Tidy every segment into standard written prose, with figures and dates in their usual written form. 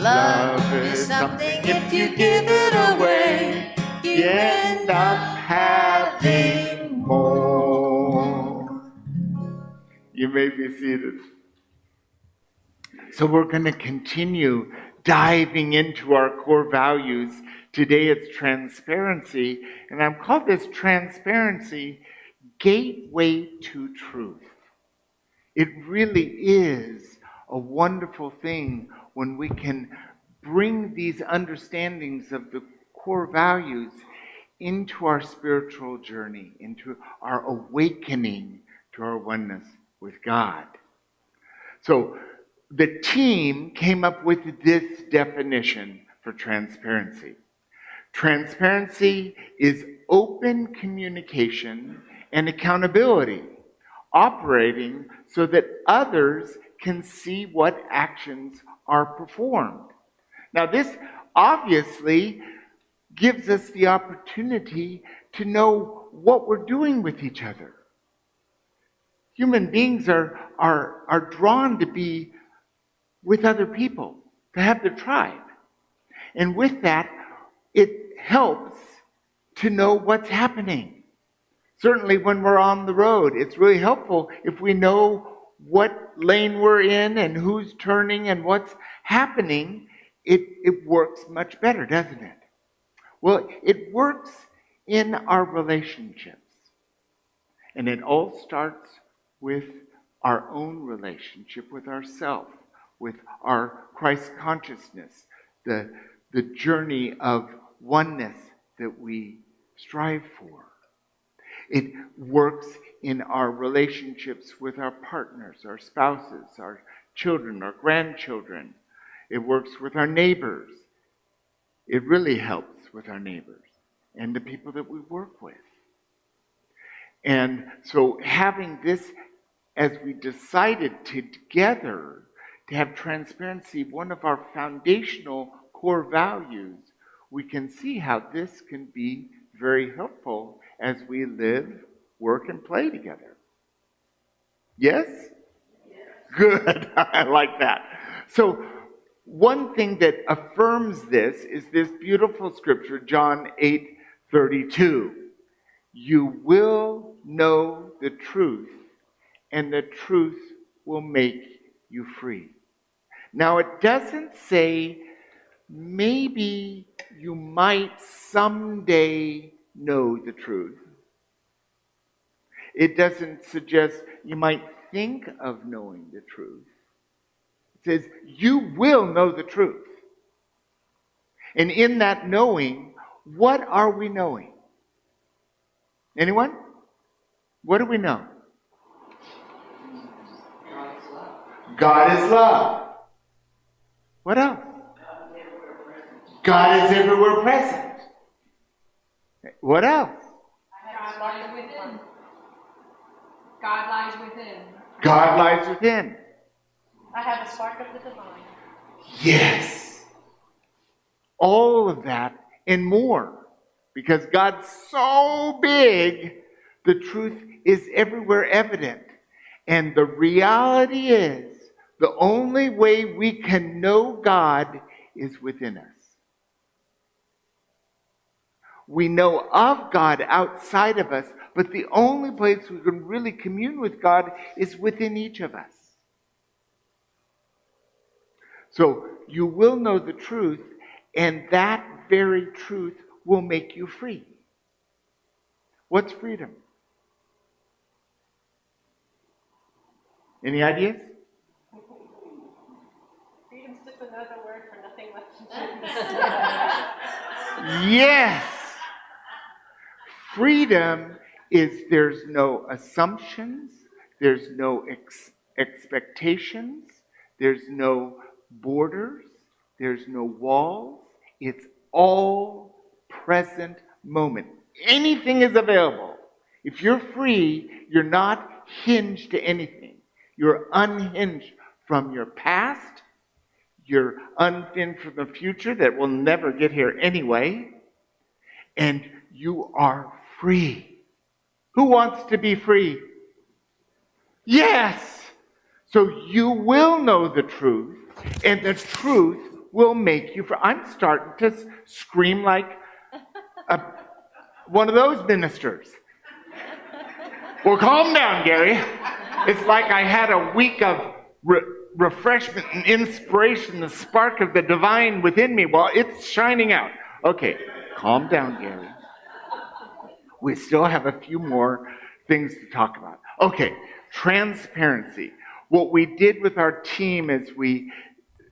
Love is something if you give it away, you end up having more. You may be seated. So we're going to continue diving into our core values. Today it's transparency, and I've called this transparency gateway to truth. It really is a wonderful thing when we can bring these understandings of the core values into our spiritual journey, into our awakening to our oneness with God. So the team came up with this definition for transparency. Transparency is open communication and accountability, operating so that others can see what actions are performed. Now, this obviously gives us the opportunity to know what we're doing with each other. Human beings are drawn to be with other people, to have the tribe. And with that, it helps to know what's happening. Certainly when we're on the road, it's really helpful if we know what lane we're in and who's turning and what's happening. It works much better, doesn't it? Well, it works in our relationships. And it all starts with our own relationship with ourselves, with our Christ consciousness, the journey of oneness that we strive for. It works in our relationships with our partners, our spouses, our children, our grandchildren. It works with our neighbors. It really helps with our neighbors and the people that we work with. And so having this, as we decided together to have transparency, one of our foundational core values, we can see how this can be very helpful as we live, work, and play together. Yes? Yes. Good. I like that. So one thing that affirms this is this beautiful scripture, John 8:32. You will know the truth, and the truth will make you free. Now, it doesn't say maybe you might someday know the truth. It doesn't suggest you might think of knowing the truth. It says you will know the truth. And in that knowing, what are we knowing? Anyone? What do we know? God is love. God is love. What else? God is everywhere present. What else? God lies within. God lies within. God lies within. I have a spark of the divine. Yes. All of that and more. Because God's so big, the truth is everywhere evident. And the reality is, the only way we can know God is within us. We know of God outside of us, but the only place we can really commune with God is within each of us. So you will know the truth, and that very truth will make you free. What's freedom? Any ideas? Freedom's just another word for nothing left to Yes! Freedom is there's no assumptions, there's no expectations, there's no borders, there's no walls. It's all present moment. Anything is available. If you're free, you're not hinged to anything. You're unhinged from your past. You're unhinged from the future that will never get here anyway. And you are free. Who wants to be free? Yes! So you will know the truth, and the truth will make you. I'm starting to scream like one of those ministers. Well, calm down, Gary. It's like I had a week of refreshment and inspiration, the spark of the divine within me. Well, it's shining out. Okay, calm down, Gary. We still have a few more things to talk about. Okay, transparency. What we did with our team is we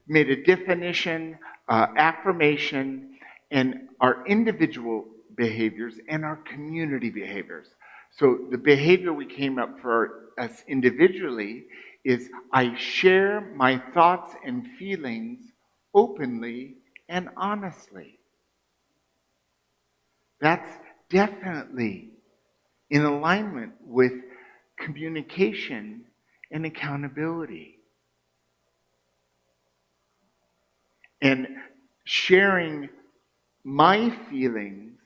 made a definition, affirmation, and our individual behaviors and our community behaviors. So the behavior we came up for us individually is I share my thoughts and feelings openly and honestly. That's definitely in alignment with communication and accountability. And sharing my feelings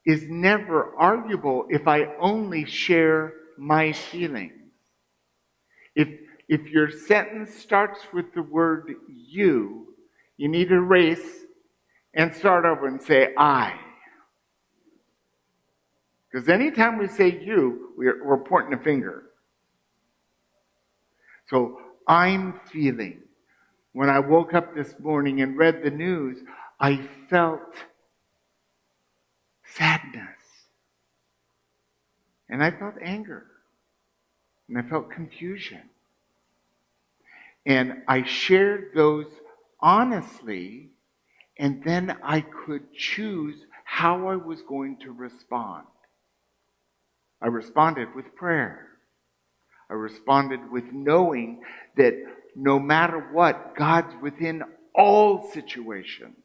is never arguable if I only share my feelings. If your sentence starts with the word you need to erase and start over and say I. Because anytime we say you, we're pointing a finger. So I'm feeling. When I woke up this morning and read the news, I felt sadness. And I felt anger. And I felt confusion. And I shared those honestly, and then I could choose how I was going to respond. I responded with prayer. I responded with knowing that no matter what, God's within all situations.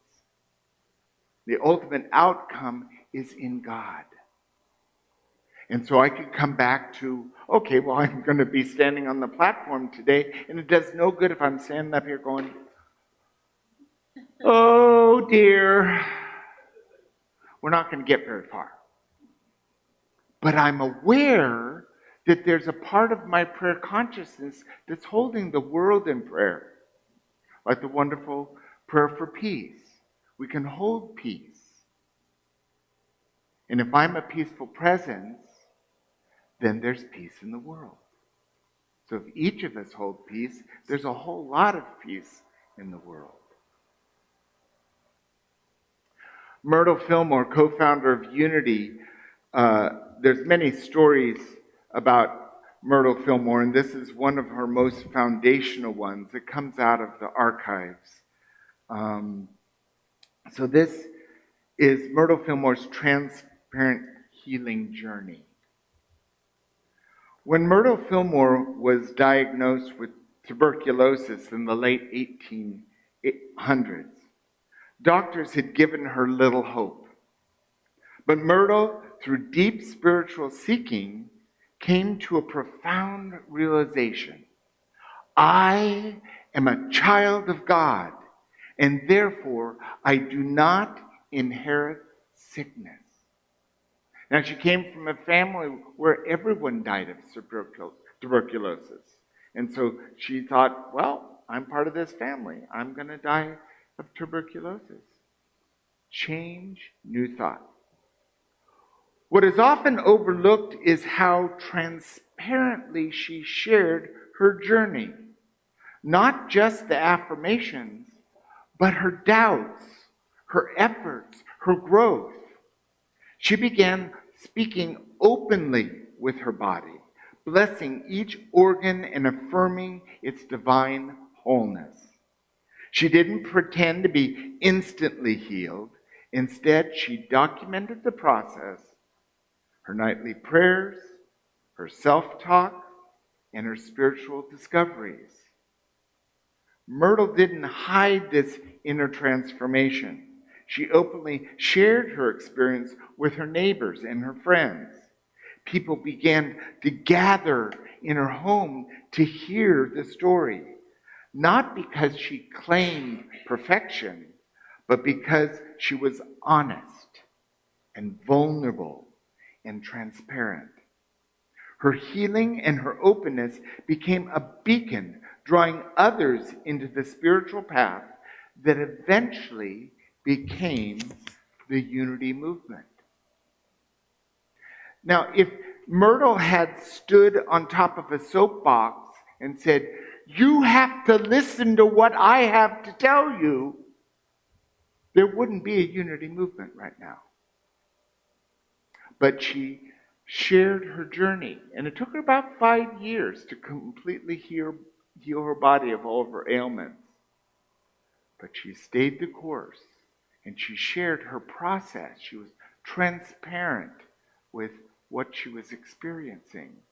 The ultimate outcome is in God. And so I could come back to, okay, well, I'm going to be standing on the platform today, and it does no good if I'm standing up here going, oh dear. We're not going to get very far. But I'm aware that there's a part of my prayer consciousness that's holding the world in prayer. Like the wonderful prayer for peace. We can hold peace. And if I'm a peaceful presence, then there's peace in the world. So if each of us hold peace, there's a whole lot of peace in the world. Myrtle Fillmore, co-founder of Unity, there's many stories about Myrtle Fillmore, and this is one of her most foundational ones. It comes out of the archives. So this is Myrtle Fillmore's transparent healing journey. When Myrtle Fillmore was diagnosed with tuberculosis in the late 1800s, doctors had given her little hope. But Myrtle, through deep spiritual seeking, came to a profound realization. I am a child of God, and therefore I do not inherit sickness. Now, she came from a family where everyone died of tuberculosis. And so she thought, well, I'm part of this family. I'm going to die of tuberculosis. Change, new thought. What is often overlooked is how transparently she shared her journey. Not just the affirmations, but her doubts, her efforts, her growth. She began speaking openly with her body, blessing each organ and affirming its divine wholeness. She didn't pretend to be instantly healed. Instead, she documented the process, her nightly prayers, her self-talk, and her spiritual discoveries. Myrtle didn't hide this inner transformation. She openly shared her experience with her neighbors and her friends. People began to gather in her home to hear the story, not because she claimed perfection, but because she was honest and vulnerable and transparent. Her healing and her openness became a beacon, drawing others into the spiritual path that eventually became the unity movement. Now, if Myrtle had stood on top of a soapbox and said, "You have to listen to what I have to tell you," there wouldn't be a unity movement right now. But she shared her journey, and it took her about 5 years to completely heal her body of all of her ailments. But she stayed the course, and she shared her process. She was transparent with what she was experiencing.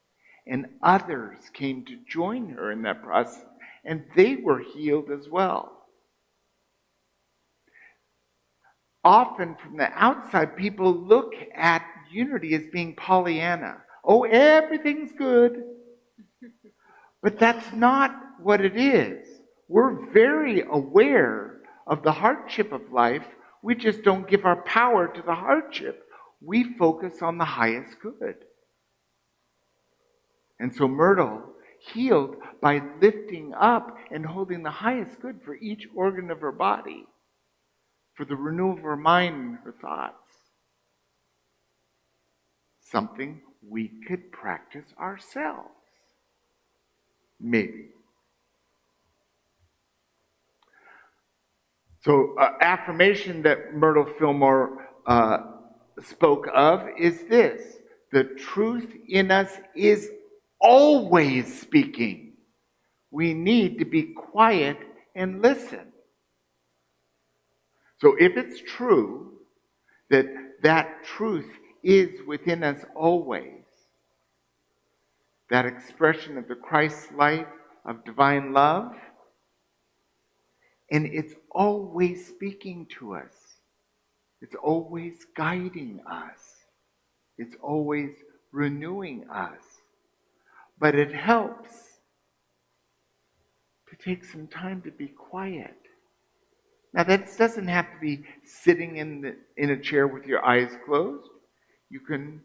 And others came to join her in that process, and they were healed as well. Often from the outside, people look at unity as being Pollyanna. Oh, everything's good. But that's not what it is. We're very aware of the hardship of life. We just don't give our power to the hardship. We focus on the highest good. And so Myrtle healed by lifting up and holding the highest good for each organ of her body, for the renewal of her mind and her thoughts. Something we could practice ourselves. Maybe. So, affirmation that Myrtle Fillmore spoke of is this: the truth in us is always speaking. We need to be quiet and listen. So, if it's true that that truth is within us always, that expression of the Christ light of divine love, and it's always speaking to us. It's always guiding us. It's always renewing us. But it helps to take some time to be quiet. Now, that doesn't have to be sitting in a chair with your eyes closed. You can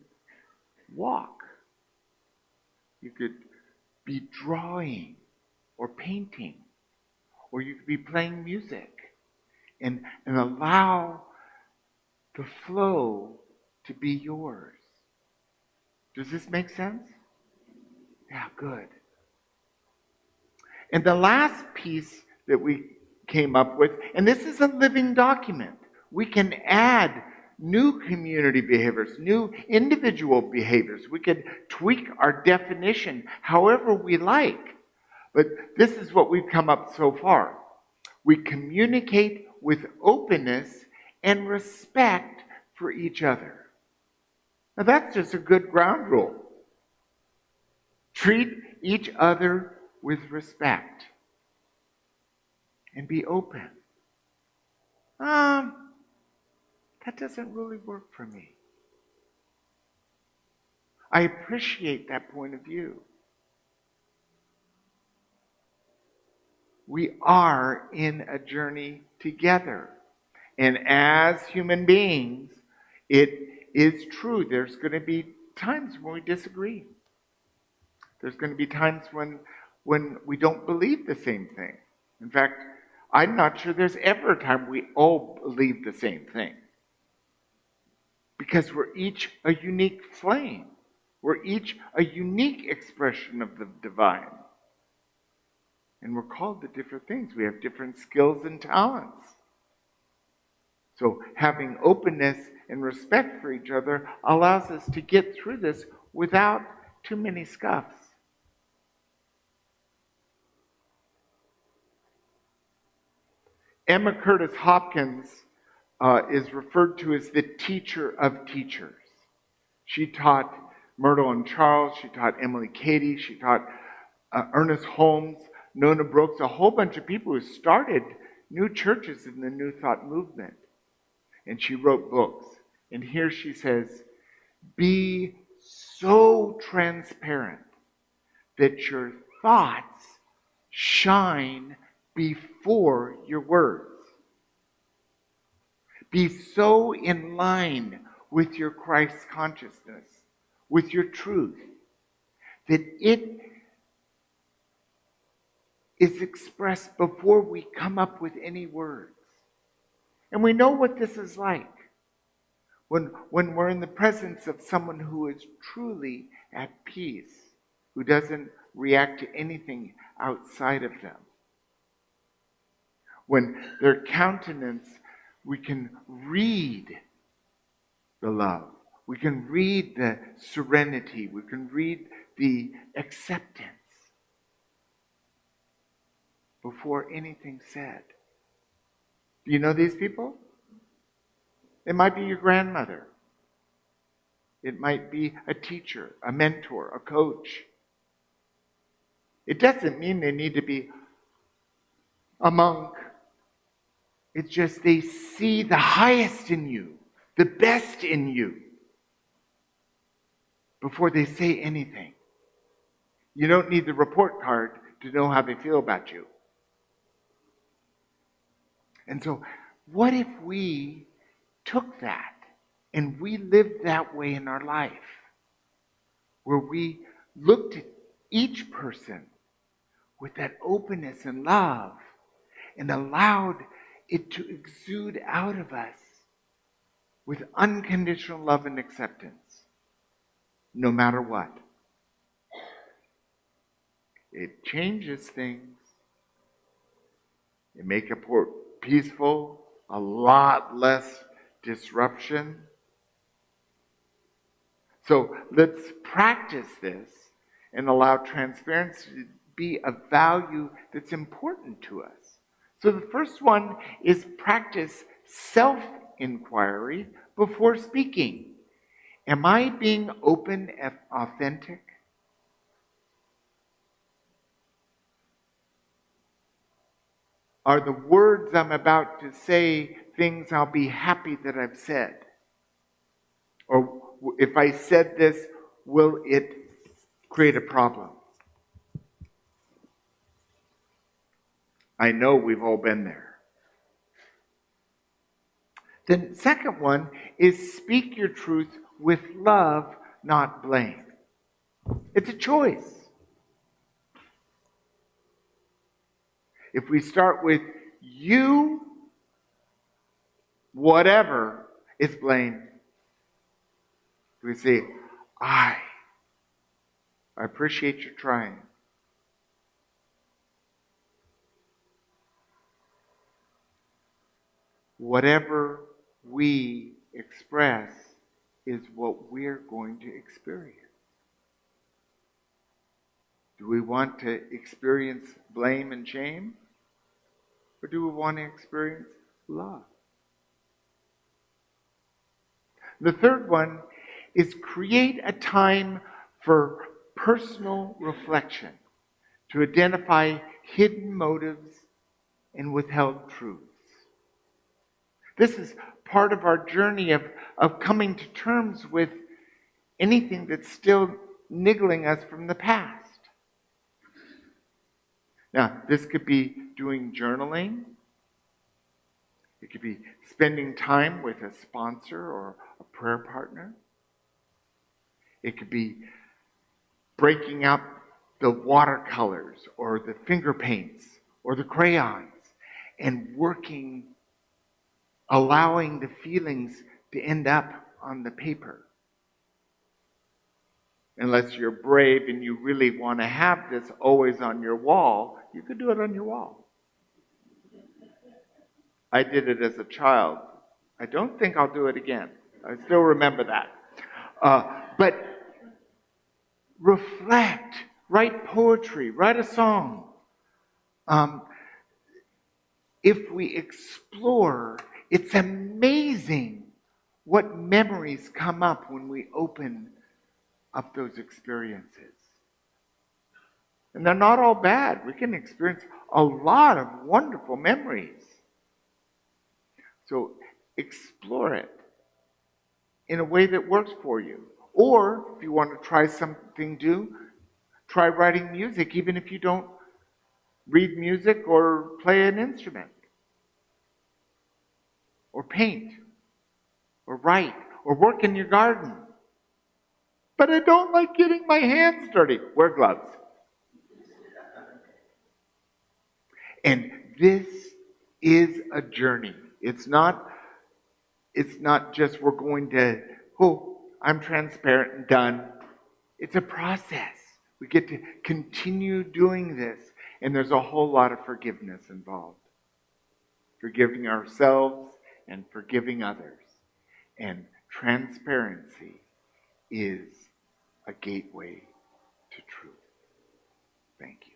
walk. You could be drawing or painting, or you could be playing music, and allow the flow to be yours. Does this make sense? Yeah, good. And the last piece that we came up with, and this is a living document, we can add new community behaviors, new individual behaviors. We could tweak our definition however we like. But this is what we've come up so far. We communicate with openness and respect for each other. Now that's just a good ground rule. Treat each other with respect and be open. That doesn't really work for me. I appreciate that point of view. We are in a journey together. And as human beings, it is true. There's going to be times when we disagree. There's going to be times when we don't believe the same thing. In fact, I'm not sure there's ever a time we all believe the same thing. Because we're each a unique flame. We're each a unique expression of the divine. And we're called to different things. We have different skills and talents. So having openness and respect for each other allows us to get through this without too many scuffs. Emma Curtis Hopkins is referred to as the teacher of teachers. She taught Myrtle and Charles, she taught Emily Cady, she taught Ernest Holmes, Nona Brooks, a whole bunch of people who started new churches in the New Thought movement. And she wrote books. And here she says, be so transparent that your thoughts shine before your words. Be so in line with your Christ consciousness, with your truth, that it is expressed before we come up with any words. And we know what this is like when we're in the presence of someone who is truly at peace, who doesn't react to anything outside of them. When their countenance, we can read the love. We can read the serenity. We can read the acceptance before anything's said. Do you know these people? It might be your grandmother. It might be a teacher, a mentor, a coach. It doesn't mean they need to be a monk. It's just they see the highest in you, the best in you, before they say anything. You don't need the report card to know how they feel about you. And so, what if we took that and we lived that way in our life? Where we looked at each person with that openness and love and allowed it to exude out of us with unconditional love and acceptance, no matter what. It changes things. It makes it more peaceful, a lot less disruption. So let's practice this and allow transparency to be a value that's important to us. So the first one is practice self-inquiry before speaking. Am I being open and authentic? Are the words I'm about to say things I'll be happy that I've said? Or if I said this, will it create a problem? I know we've all been there. The second one is speak your truth with love, not blame. It's a choice. If we start with you, whatever, it's blame. We say, I appreciate you trying. Whatever we express is what we're going to experience. Do we want to experience blame and shame? Or do we want to experience love? The third one is create a time for personal reflection to identify hidden motives and withheld truths. This is part of our journey of coming to terms with anything that's still niggling us from the past. Now, this could be doing journaling. It could be spending time with a sponsor or a prayer partner. It could be breaking out the watercolors or the finger paints or the crayons and working, allowing the feelings to end up on the paper. Unless you're brave and you really want to have this always on your wall, you could do it on your wall. I did it as a child. I don't think I'll do it again. I still remember that. But reflect, write poetry, write a song. If we explore, it's amazing what memories come up when we open up those experiences. And they're not all bad. We can experience a lot of wonderful memories. So explore it in a way that works for you. Or if you want to try something new, try writing music, even if you don't read music or play an instrument. Or paint. Or write. Or work in your garden. But I don't like getting my hands dirty. Wear gloves. And this is a journey. It's not just we're going to, oh, I'm transparent and done. It's a process. We get to continue doing this. And there's a whole lot of forgiveness involved. Forgiving ourselves and forgiving others. And transparency is a gateway to truth. Thank you.